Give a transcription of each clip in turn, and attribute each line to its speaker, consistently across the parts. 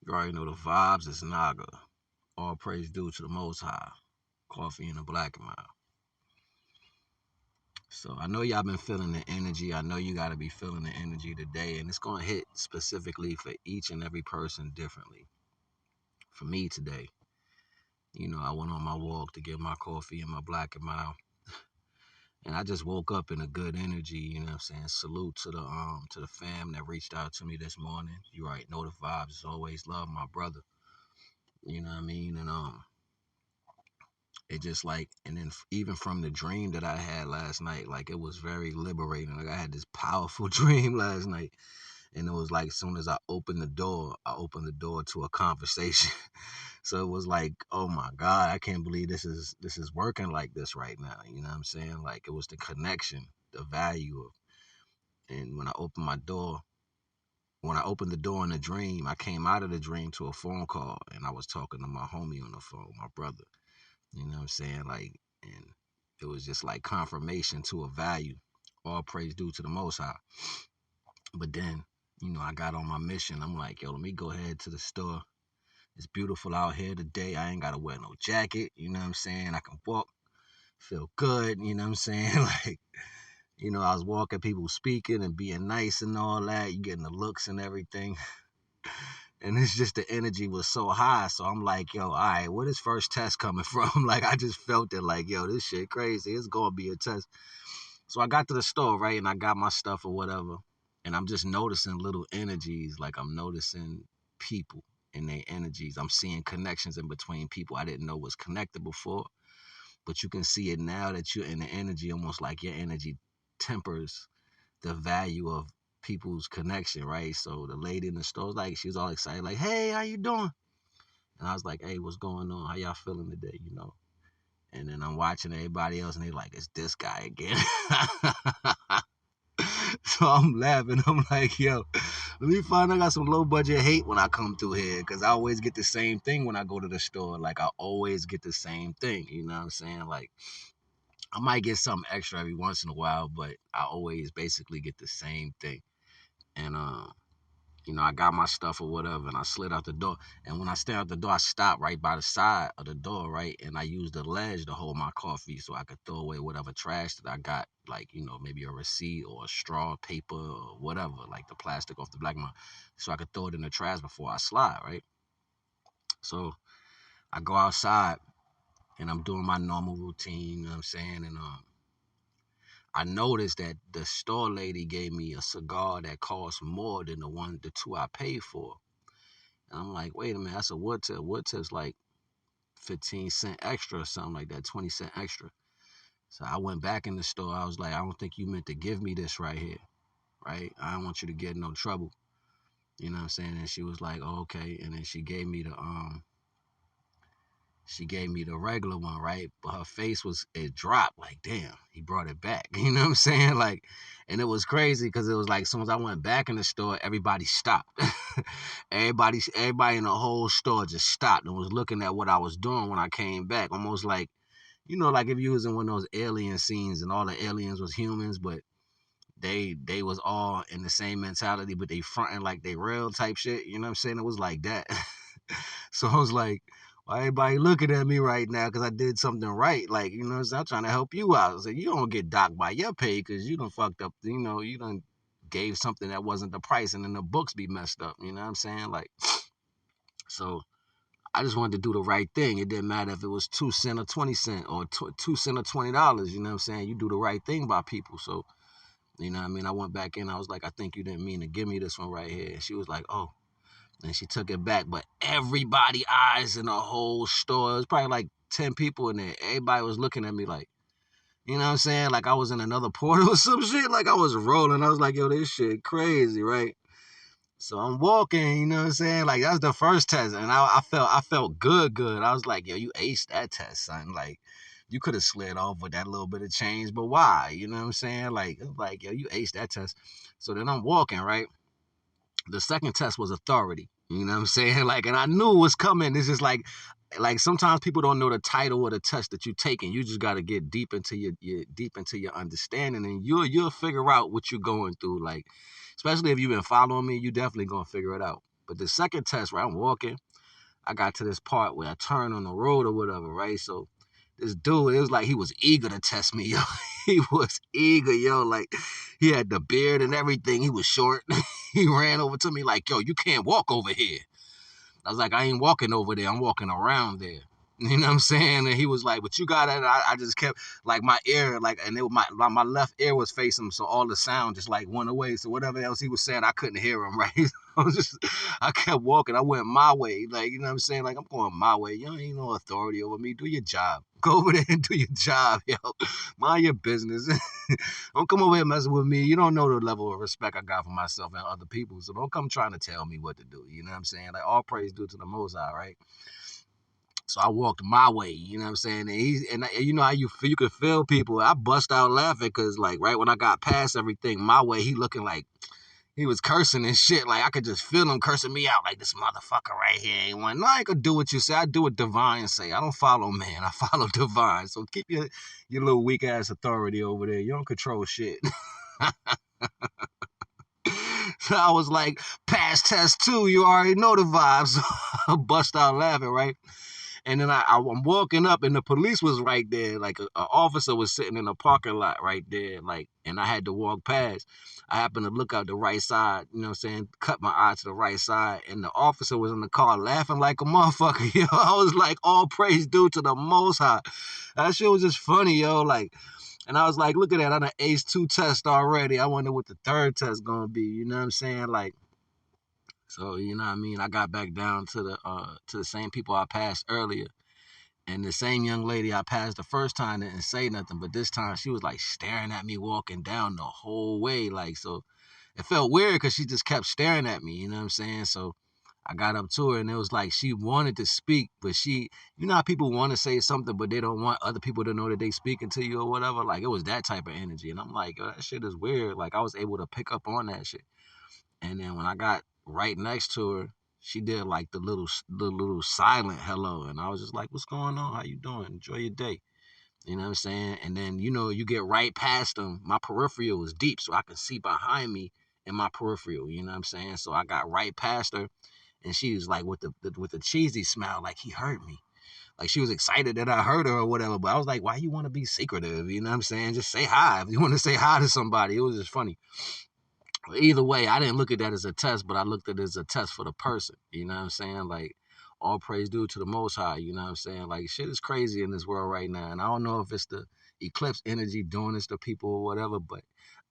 Speaker 1: You already know the vibes. It's NAGA. All praise due to the Most High. Coffee in the black and mild. So I know y'all been feeling the energy. I know you got to be feeling the energy today, and it's gonna hit specifically for each and every person differently. For me today, I went on my walk to get my coffee and my black and mild, and I just woke up in a good energy. You know what I'm saying? Salute to the fam that reached out to me this morning. You already know the vibes. As always, love my brother. You know what I mean? And it just like, and then even from the dream that I had last night, like it was very liberating. Like I had this powerful dream last night, and it was like as soon as I opened the door to a conversation. So it was like, oh my God, I can't believe this is working like this right now. You know what I'm saying? Like it was the connection, the value of, and when I opened the door in the dream, I came out of the dream to a phone call, and I was talking to my homie on the phone, my brother. You know what I'm saying? Like, and it was just like confirmation to a value. All praise due to the Most High. But then, I got on my mission. I'm like, yo, let me go ahead to the store. It's beautiful out here today. I ain't got to wear no jacket. You know what I'm saying? I can walk, feel good. You know what I'm saying? Like, I was walking, people speaking and being nice and all that. You getting the looks and everything. And it's just the energy was so high. So I'm like, yo, all right, where this first test coming from? Like, I just felt it like, yo, this shit crazy. It's going to be a test. So I got to the store, right? And I got my stuff or whatever. And I'm just noticing little energies. Like, I'm noticing people and their energies. I'm seeing connections in between people I didn't know was connected before. But you can see it now that you're in the energy, almost like your energy tempers the value of people's connection, right? So the lady in the store was like, she was all excited, like, hey, how you doing? And I was like, hey, what's going on? How y'all feeling today? And then I'm watching everybody else and they like, it's this guy again. So I'm laughing. I'm like, yo, let me find I got some low budget hate when I come through here. Cause I always get the same thing when I go to the store. Like I always get the same thing. You know what I'm saying? Like I might get something extra every once in a while, but I always basically get the same thing. And I got my stuff or whatever, and I slid out the door. And when I stay out the door, I stopped right by the side of the door, right? And I used the ledge to hold my coffee so I could throw away whatever trash that I got, like, maybe a receipt or a straw, paper, or whatever, like the plastic off the black one. So I could throw it in the trash before I slide, right? So I go outside and I'm doing my normal routine, you know what I'm saying? And I noticed that the store lady gave me a cigar that cost more than the two I paid for. And I'm like, wait a minute, that's a wood tip. Wood tip's like 15 cents extra or something like that, 20 cents extra. So I went back in the store. I was like, I don't think you meant to give me this right here, right? I don't want you to get in no trouble. You know what I'm saying? And she was like, oh, okay. And then she gave me the regular one, right? But her face it dropped like, damn, he brought it back. You know what I'm saying? Like, and it was crazy because it was like, as soon as I went back in the store, everybody stopped. everybody in the whole store just stopped and was looking at what I was doing when I came back. Almost like, like if you was in one of those alien scenes and all the aliens was humans, but they was all in the same mentality, but they fronting like they real type shit. You know what I'm saying? It was like that. So I was like, why everybody looking at me right now because I did something right? Like, what I'm saying? I'm trying to help you out. So you don't get docked by your pay because you done fucked up, you done gave something that wasn't the price and then the books be messed up. You know what I'm saying? Like, so I just wanted to do the right thing. It didn't matter if it was 2 cents or 20 cents or 2 cents or $20. You know what I'm saying? You do the right thing by people. So, you know what I mean? I went back in. I was like, I think you didn't mean to give me this one right here. And she was like, oh, and she took it back. But everybody eyes in the whole store. It was probably like 10 people in there. Everybody was looking at me like, you know what I'm saying? Like I was in another portal or some shit. Like I was rolling. I was like, yo, this shit crazy, right? So I'm walking, you know what I'm saying? Like that was the first test. And I felt good. I was like, yo, you aced that test, son. Like you could have slid off with that little bit of change, but why? You know what I'm saying? Like, yo, you aced that test. So then I'm walking, right? The second test was authority. You know what I'm saying? Like, and I knew it was coming. It's just like sometimes people don't know the title of the test that you're taking. You just got to get deep into your understanding, and you'll figure out what you're going through. Like, especially if you've been following me, you definitely gonna figure it out. But the second test, right, I'm walking, I got to this part where I turn on the road or whatever, right? So this dude, it was like he was eager to test me, yo. He was eager, yo. Like he had the beard and everything. He was short. He ran over to me like, yo, you can't walk over here. I was like, I ain't walking over there. I'm walking around there. You know what I'm saying? And he was like, but you got it. I just kept like my ear, like, and it was my left ear was facing him, so all the sound just like went away. So whatever else he was saying, I couldn't hear him, right? I kept walking. I went my way, like, you know what I'm saying? Like, I'm going my way. You ain't no authority over me. Do your job. Go over there and do your job, yo. Mind your business. Don't come over here messing with me. You don't know the level of respect I got for myself and other people. So don't come trying to tell me what to do. You know what I'm saying? Like all praise due to the Most High, right? So I walked my way, you know what I'm saying? And you know how you could feel people. I bust out laughing because like right when I got past everything, my way, he looking like he was cursing and shit. Like I could just feel him cursing me out like this motherfucker right here ain't one. No, I ain't gonna do what you say. I do what divine say. I don't follow man. I follow divine. So keep your little weak ass authority over there. You don't control shit. So I was like, pass test two. You already know the vibes. So I bust out laughing, right? And then I'm walking up, and the police was right there. Like a officer was sitting in a parking lot right there. Like, and I had to walk past. I happened to look out the right side. You know what I'm saying? Cut my eye to the right side, and the officer was in the car laughing like a motherfucker. Yo, I was like, all praise due to the Most High. That shit was just funny, yo. Like, and I was like, look at that. I done aced 2 tests already. I wonder what the third test gonna be. You know what I'm saying? Like. So you know what I mean. I got back down to the same people I passed earlier, and the same young lady I passed the first time didn't say nothing, but this time she was like staring at me walking down the whole way. Like, so it felt weird because she just kept staring at me, you know what I'm saying? So I got up to her and it was like she wanted to speak, but you know how people want to say something, but they don't want other people to know that they speaking to you or whatever. Like, it was that type of energy. And I'm like, yo, that shit is weird. Like, I was able to pick up on that shit. And then when I got right next to her, she did like the little silent hello, and I was just like, "What's going on? How you doing? Enjoy your day." You know what I'm saying? And then you know you get right past them. My peripheral is deep, so I can see behind me in my peripheral. You know what I'm saying? So I got right past her, and she was like with the cheesy smile, like he heard me. Like she was excited that I heard her or whatever. But I was like, why you want to be secretive? You know what I'm saying? Just say hi if you want to say hi to somebody. It was just funny. Either way, I didn't look at that as a test, but I looked at it as a test for the person. You know what I'm saying? Like, all praise due to the Most High. You know what I'm saying? Like, shit is crazy in this world right now. And I don't know if it's the eclipse energy doing this to people or whatever, but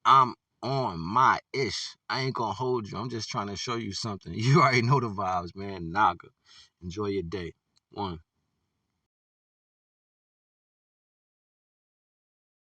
Speaker 1: I'm on my ish. I ain't gonna hold you. I'm just trying to show you something. You already know the vibes, man. NAGA. Enjoy your day. One.